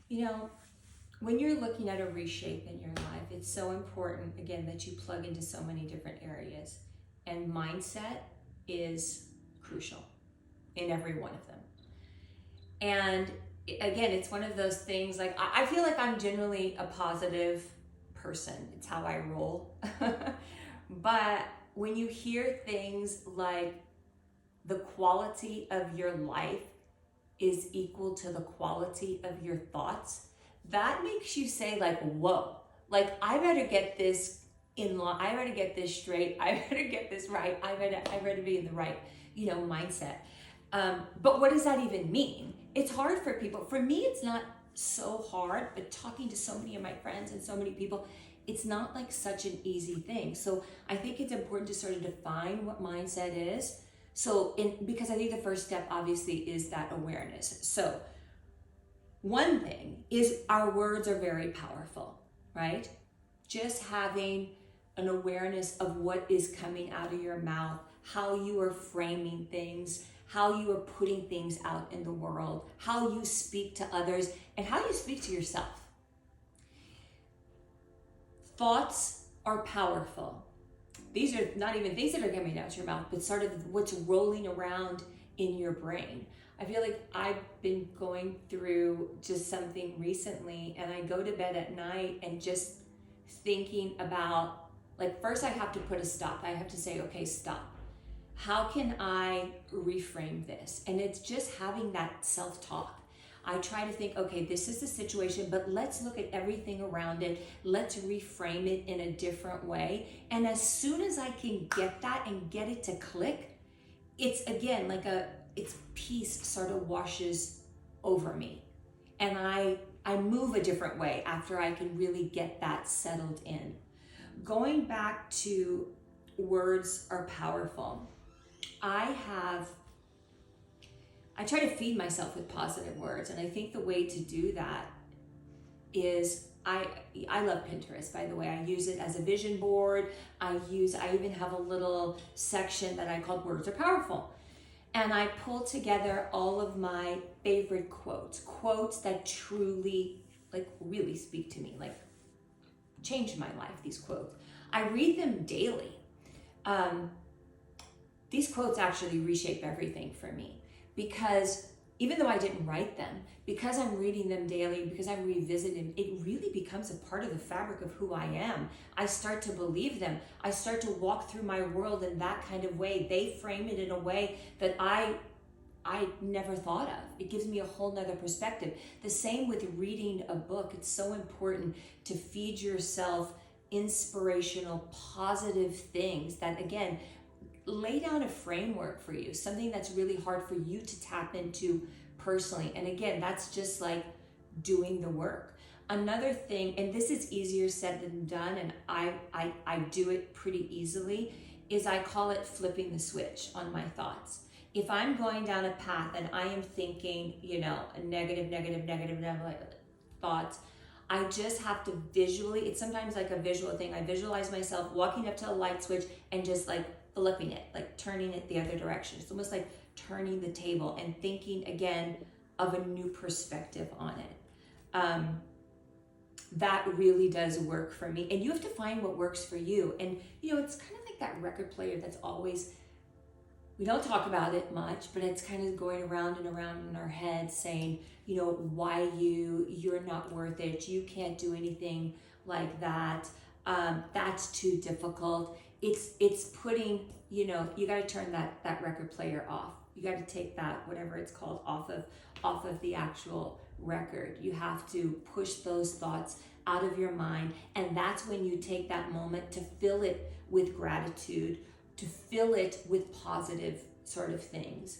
You know, when you're looking at a reshape in your life, it's so important, again, that you plug into so many different areas. And mindset is crucial in every one of them. And again, it's one of those things like I feel like I'm generally a positive person, it's how I roll. But when you hear things like the quality of your life is equal to the quality of your thoughts, that makes you say like, whoa, like I better get this in line, I better get this straight, I better get this right, I better be in the right, mindset. But what does that even mean? It's hard for people. For me, it's not so hard, but talking to so many of my friends and so many people, it's not like such an easy thing. So I think it's important to sort of define what mindset is. Because I think the first step obviously is that awareness. So one thing is our words are very powerful, right? Just having an awareness of what is coming out of your mouth, how you are framing things, how you are putting things out in the world, how you speak to others, and how you speak to yourself. Thoughts are powerful. These are not even things that are coming out your mouth, but sort of what's rolling around in your brain. I feel like I've been going through just something recently, and I go to bed at night and just thinking about, like, first I have to put a stop. I have to say, okay, stop. How can I reframe this? And it's just having that self-talk. I try to think, okay, this is the situation, but let's look at everything around it. Let's reframe it in a different way. And as soon as I can get that and get it to click, it's again like it's peace sort of washes over me. And I move a different way after I can really get that settled in. Going back to words are powerful. I try to feed myself with positive words, and I think the way to do that is I love Pinterest, by the way. I use it as a vision board. I even have a little section that I call Words Are Powerful. And I pull together all of my favorite quotes that truly, like, really speak to me, like changed my life, these quotes. I read them daily. These quotes actually reshape everything for me, because even though I didn't write them, because I'm reading them daily, because I'm revisiting, it really becomes a part of the fabric of who I am. I start to believe them. I start to walk through my world in that kind of way. They frame it in a way that I never thought of. It gives me a whole nother perspective. The same with reading a book. It's so important to feed yourself inspirational, positive things that, again, lay down a framework for you, something that's really hard for you to tap into personally. And again, that's just like doing the work. Another thing, and this is easier said than done, and I do it pretty easily, is I call it flipping the switch on my thoughts. If I'm going down a path and I am thinking, negative thoughts, I just have to visually, it's sometimes like a visual thing. I visualize myself walking up to a light switch and just like flipping it, like turning it the other direction. It's almost like turning the table and thinking again of a new perspective on it. That really does work for me. And you have to find what works for you. And it's kind of like that record player that's always, we don't talk about it much, but it's kind of going around and around in our head saying, why you're not worth it. You can't do anything like that. That's too difficult. It's putting, you got to turn that record player off. You got to take that, whatever it's called, off of the actual record. You have to push those thoughts out of your mind. And that's when you take that moment to fill it with gratitude, to fill it with positive sort of things.